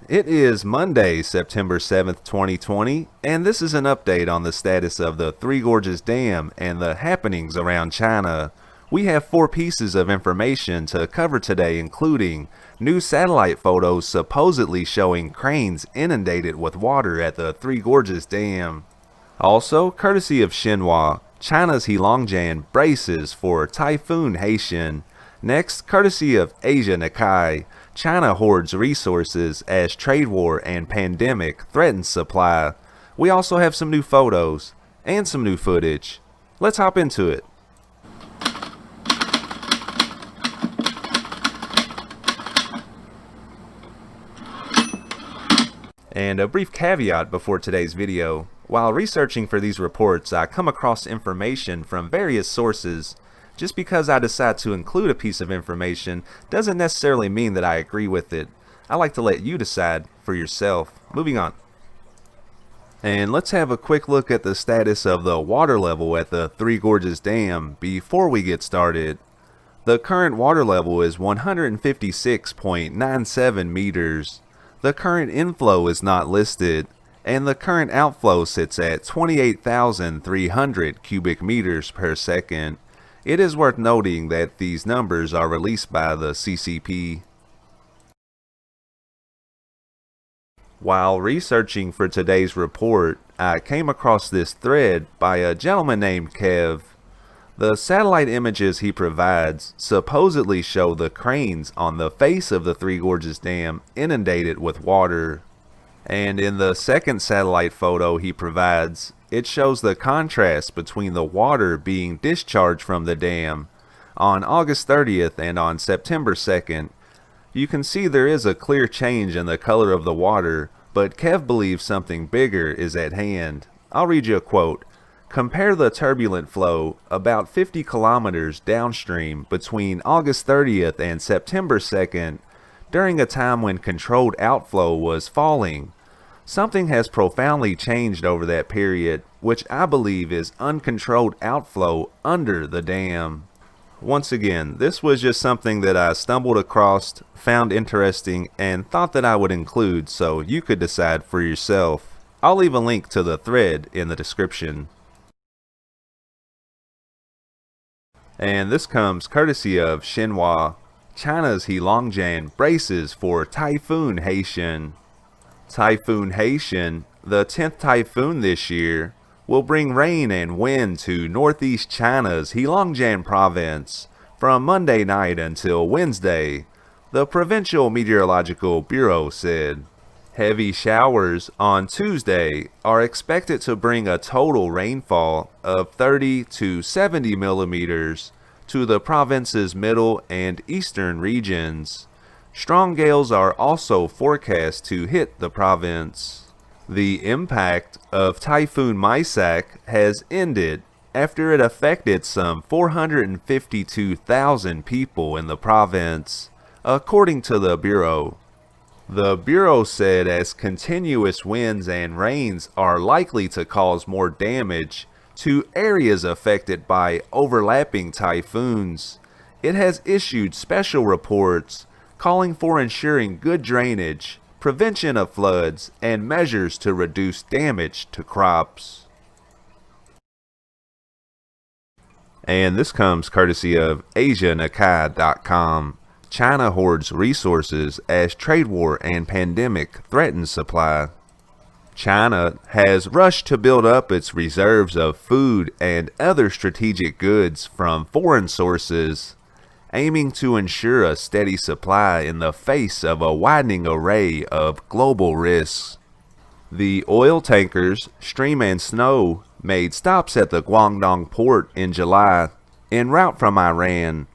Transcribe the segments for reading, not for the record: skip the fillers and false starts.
It is Monday, September 7th, 2020, and this is an update on the status of the Three Gorges Dam and the happenings around China. We have 4 pieces of information to cover today, including new satellite photos supposedly showing cranes inundated with water at the Three Gorges Dam. Also, courtesy of Xinhua, China's Heilongjian braces for Typhoon Haitian. Next, courtesy of Asia Nikkei, China hoards resources as trade war and pandemic threaten supply. We also have some new photos and some new footage. Let's hop into it. And a brief caveat before today's video. While researching for these reports, I come across information from various sources. Just because I decide to include a piece of information doesn't necessarily mean that I agree with it. I like to let you decide for yourself. Moving on. And let's have a quick look at the status of the water level at the Three Gorges Dam before we get started. The current water level is 156.97 meters. The current inflow is not listed, and the current outflow sits at 28,300 cubic meters per second. It is worth noting that these numbers are released by the CCP. While researching for today's report, I came across this thread by a gentleman named Kev. The satellite images he provides supposedly show the cranes on the face of the Three Gorges Dam inundated with water. And in the second satellite photo he provides, it shows the contrast between the water being discharged from the dam on August 30th and on September 2nd. You can see there is a clear change in the color of the water, but Kev believes something bigger is at hand. I'll read you a quote. Compare the turbulent flow about 50 kilometers downstream between August 30th and September 2nd, during a time when controlled outflow was falling. Something has profoundly changed over that period, which I believe is uncontrolled outflow under the dam. Once again, this was just something that I stumbled across, found interesting, and thought that I would include so you could decide for yourself. I'll leave a link to the thread in the description. And this comes courtesy of Xinhua, China's Heilongjian braces for Typhoon Haitian. Typhoon Haitian, the 10th typhoon this year, will bring rain and wind to northeast China's Heilongjian province from Monday night until Wednesday, the Provincial Meteorological Bureau said. Heavy showers on Tuesday are expected to bring a total rainfall of 30 to 70 millimeters to the province's middle and eastern regions. Strong gales are also forecast to hit the province. The impact of Typhoon Maisak has ended after it affected some 452,000 people in the province, according to the Bureau. The Bureau said as continuous winds and rains are likely to cause more damage to areas affected by overlapping typhoons, it has issued special reports calling for ensuring good drainage, prevention of floods, and measures to reduce damage to crops. And this comes courtesy of AsiaNikkei.com. China hoards resources as trade war and pandemic threaten supply. China has rushed to build up its reserves of food and other strategic goods from foreign sources, aiming to ensure a steady supply in the face of a widening array of global risks. The oil tankers Stream and Snow made stops at the Guangdong port in July en route from Iran,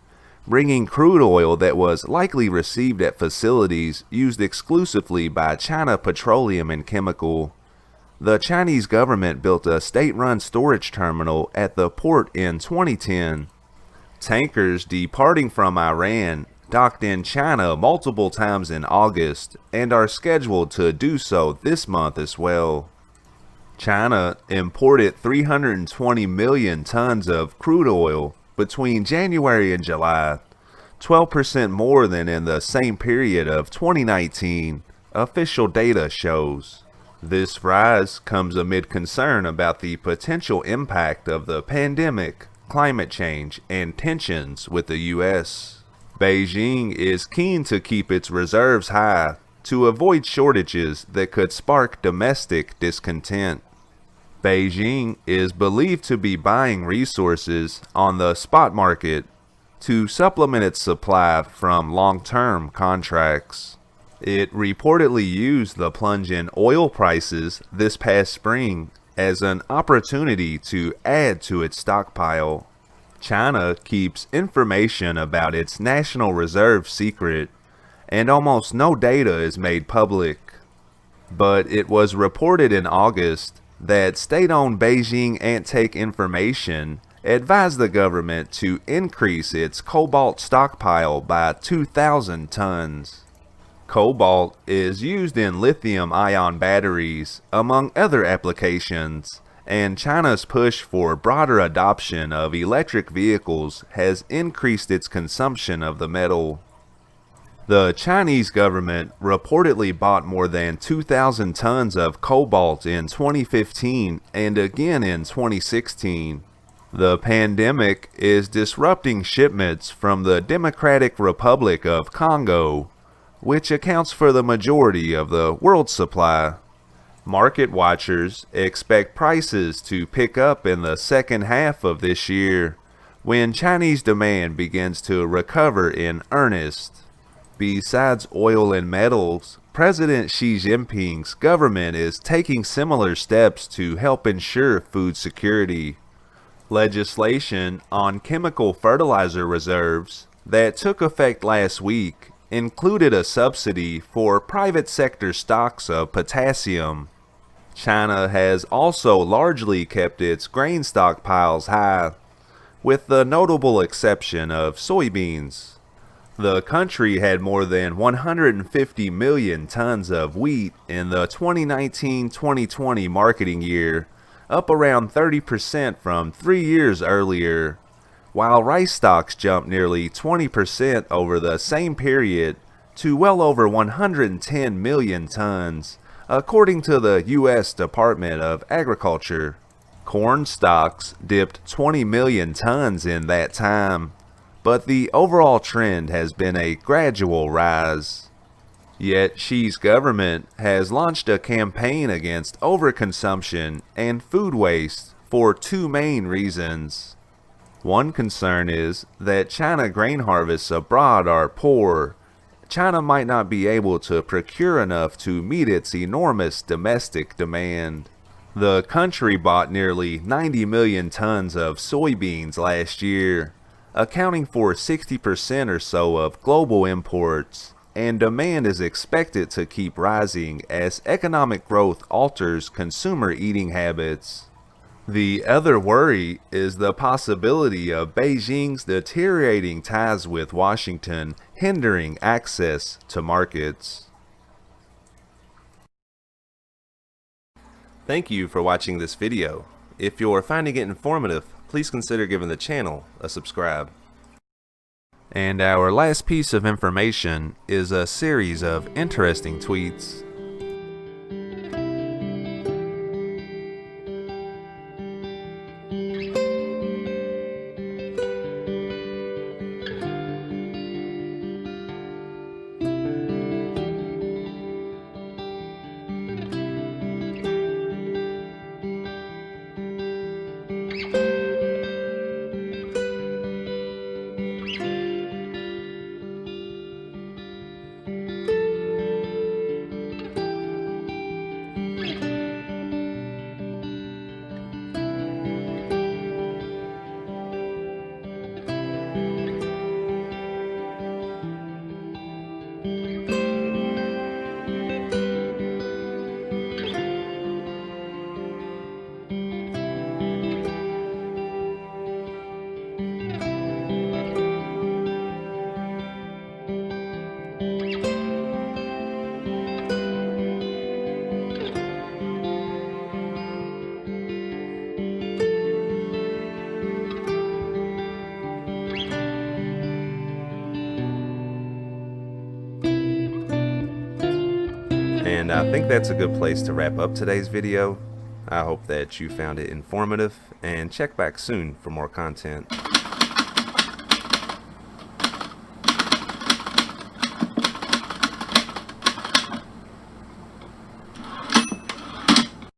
bringing crude oil that was likely received at facilities used exclusively by China Petroleum and Chemical. The Chinese government built a state-run storage terminal at the port in 2010. Tankers departing from Iran docked in China multiple times in August and are scheduled to do so this month as well. China imported 320 million tons of crude oil between January and July, 12% more than in the same period of 2019, official data shows. This rise comes amid concern about the potential impact of the pandemic, climate change, and tensions with the U.S. Beijing is keen to keep its reserves high to avoid shortages that could spark domestic discontent. Beijing is believed to be buying resources on the spot market to supplement its supply from long-term contracts. It reportedly used the plunge in oil prices this past spring as an opportunity to add to its stockpile. China keeps information about its national reserve secret, and almost no data is made public. But it was reported in August that state-owned Beijing Antake Information advised the government to increase its cobalt stockpile by 2,000 tons. Cobalt is used in lithium-ion batteries, among other applications, and China's push for broader adoption of electric vehicles has increased its consumption of the metal. The Chinese government reportedly bought more than 2,000 tons of cobalt in 2015 and again in 2016. The pandemic is disrupting shipments from the Democratic Republic of Congo, which accounts for the majority of the world's supply. Market watchers expect prices to pick up in the second half of this year, when Chinese demand begins to recover in earnest. Besides oil and metals, President Xi Jinping's government is taking similar steps to help ensure food security. Legislation on chemical fertilizer reserves that took effect last week included a subsidy for private sector stocks of potassium. China has also largely kept its grain stockpiles high, with the notable exception of soybeans. The country had more than 150 million tons of wheat in the 2019-2020 marketing year, up around 30% from 3 years earlier, while rice stocks jumped nearly 20% over the same period to well over 110 million tons, according to the U.S. Department of Agriculture. Corn stocks dipped 20 million tons in that time, but the overall trend has been a gradual rise. Yet Xi's government has launched a campaign against overconsumption and food waste for two main reasons. One concern is that China grain harvests abroad are poor. China might not be able to procure enough to meet its enormous domestic demand. The country bought nearly 90 million tons of soybeans last year, accounting for 60% or so of global imports, and demand is expected to keep rising as economic growth alters consumer eating habits. The other worry is the possibility of Beijing's deteriorating ties with Washington hindering access to markets. Thank you for watching this video. If you're finding it informative, please consider giving the channel a subscribe. And our last piece of information is a series of interesting tweets. And I think that's a good place to wrap up today's video. I hope that you found it informative, and check back soon for more content.